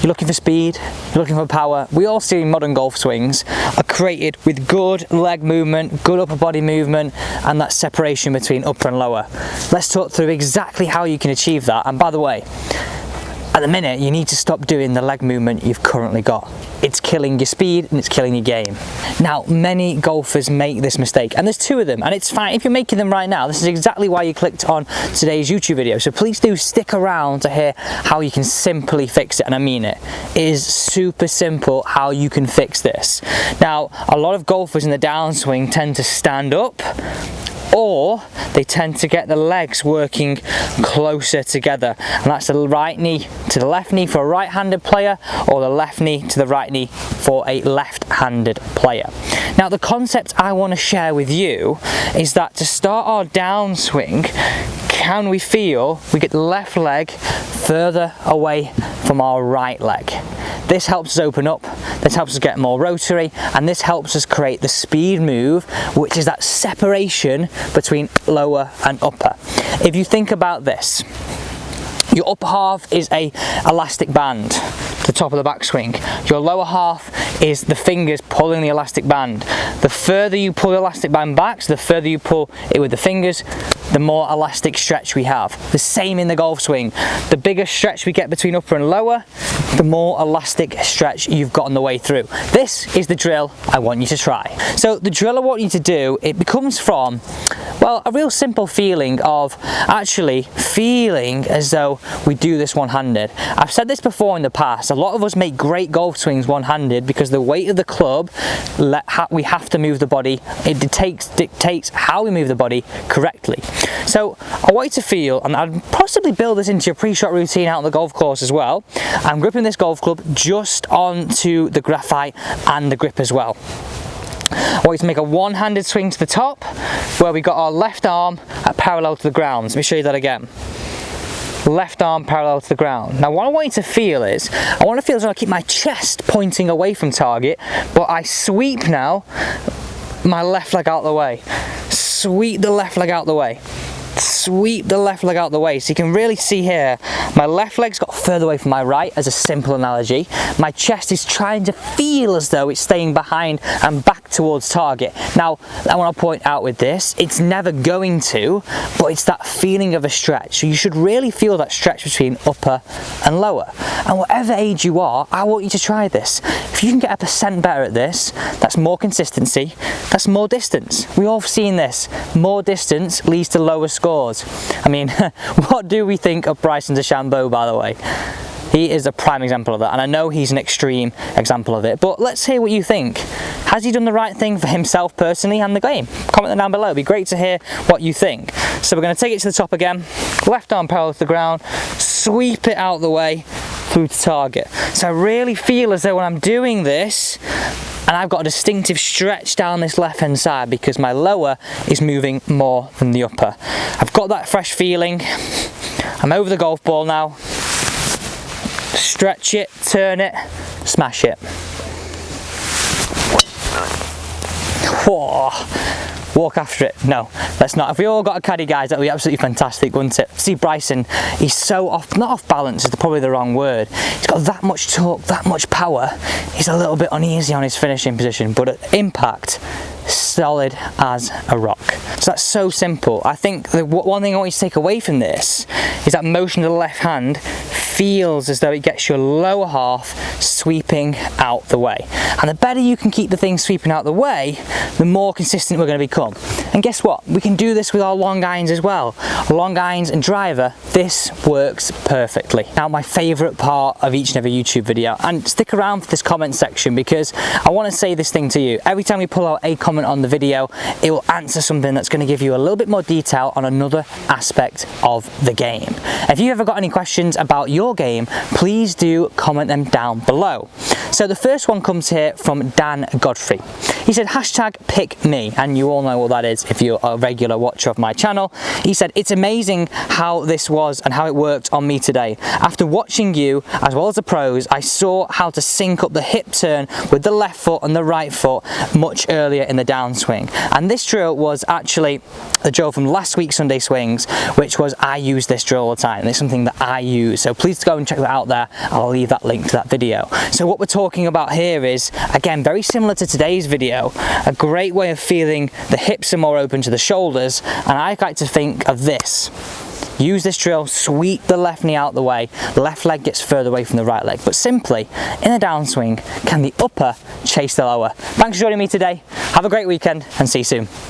You're looking for speed, you're looking for power. We all see modern golf swings are created with good leg movement, good upper body movement, and that separation between upper and lower. Let's talk through exactly how you can achieve that. And by the way, at the minute, you need to stop doing the leg movement you've currently got. It's killing your speed and it's killing your game. Now, many golfers make this mistake, and there's two of them, and it's fine if you're making them right now. This is exactly why you clicked on today's YouTube video. So please do stick around to hear how you can simply fix it, and I mean it. It is super simple how you can fix this. Now, a lot of golfers in the downswing tend to stand up, or they tend to get the legs working closer together, and that's the right knee to the left knee for a right-handed player, or the left knee to the right knee for a left-handed player. Now, the concept I want to share with you is that to start our downswing, can we feel we get the left leg further away from our right leg? This helps us open up, this helps us get more rotary, and this helps us create the speed move, which is that separation between lower and upper. If you think about this, your upper half is a elastic band, the top of the backswing. Your lower half is the fingers pulling the elastic band. The further you pull the elastic band back, so the further you pull it with the fingers, the more elastic stretch we have. The same in the golf swing. The bigger stretch we get between upper and lower, the more elastic stretch you've got on the way through. This is the drill I want you to try. So the drill I want you to do, it becomes from, well, a real simple feeling of actually feeling as though we do this one-handed. I've said this before in the past, a lot of us make great golf swings one-handed because the weight of the club, we have to move the body, it dictates how we move the body correctly. So I want you to feel, and I'd possibly build this into your pre-shot routine out on the golf course as well. I'm gripping this golf club just onto the graphite and the grip as well. I want you to make a one-handed swing to the top where we got our left arm at parallel to the ground. Let me show you that again. Left arm parallel to the ground. Now what I want you to feel is, I want to feel as though I keep my chest pointing away from target, but I sweep now my left leg out the way. Sweep the left leg out the way. Sweep the left leg out the way. So you can really see here, my left leg's got further away from my right as a simple analogy. My chest is trying to feel as though it's staying behind and back towards target. Now, I want to point out with this, it's never going to, but it's that feeling of a stretch. So you should really feel that stretch between upper and lower. And whatever age you are, I want you to try this. If you can get 1% better at this, that's more consistency, that's more distance. We all have seen this. More distance leads to lower scores. I mean, what do we think of Bryson DeChambeau, by the way? He is a prime example of that, and I know he's an extreme example of it, but let's hear what you think. Has he done the right thing for himself personally and the game? Comment down below, it'd be great to hear what you think. So we're going to take it to the top again, left arm parallel to the ground, sweep it out the way through to target. So I really feel as though when I'm doing this, and I've got a distinctive stretch down this left hand side because my lower is moving more than the upper. I've got that fresh feeling. I'm over the golf ball now. Stretch it, turn it, smash it. Whoa. Walk after it. No, let's not. If we all got a caddy, guys, that would be absolutely fantastic, wouldn't it? See Bryson, he's so off, not off balance is probably the wrong word. He's got that much torque, that much power. He's a little bit uneasy on his finishing position, but at impact, solid as a rock. So that's so simple. I think the one thing I want you to take away from this is that motion to the left hand feels as though it gets your lower half sweeping out the way. And the better you can keep the thing sweeping out the way, the more consistent we're going to become. And guess what? We can do this with our long irons as well. Long irons and driver, this works perfectly. Now, my favourite part of each and every YouTube video, and stick around for this comment section because I want to say this thing to you. Every time we pull out a comment on the video, it will answer something that's going to give you a little bit more detail on another aspect of the game. If you've ever got any questions about your game, please do comment them down below. So the first one comes here from Dan Godfrey. He said, hashtag pick me, and you all know what that is if you're a regular watcher of my channel. He said, it's amazing how this was and how it worked on me today. After watching you, as well as the pros, I saw how to sync up the hip turn with the left foot and the right foot much earlier in the downswing. And this drill was actually the drill from last week's Sunday swings, which was, I use this drill all the time. It's something that I use, so please go and check that out there. I'll leave that link to that video. So what we're talking about here is, again, very similar to today's video, a great way of feeling the hips are more open to the shoulders, and I like to think of this. Use this drill, sweep the left knee out the way, the left leg gets further away from the right leg, but simply, in a downswing, can the upper chase the lower? Thanks for joining me today, have a great weekend, and see you soon.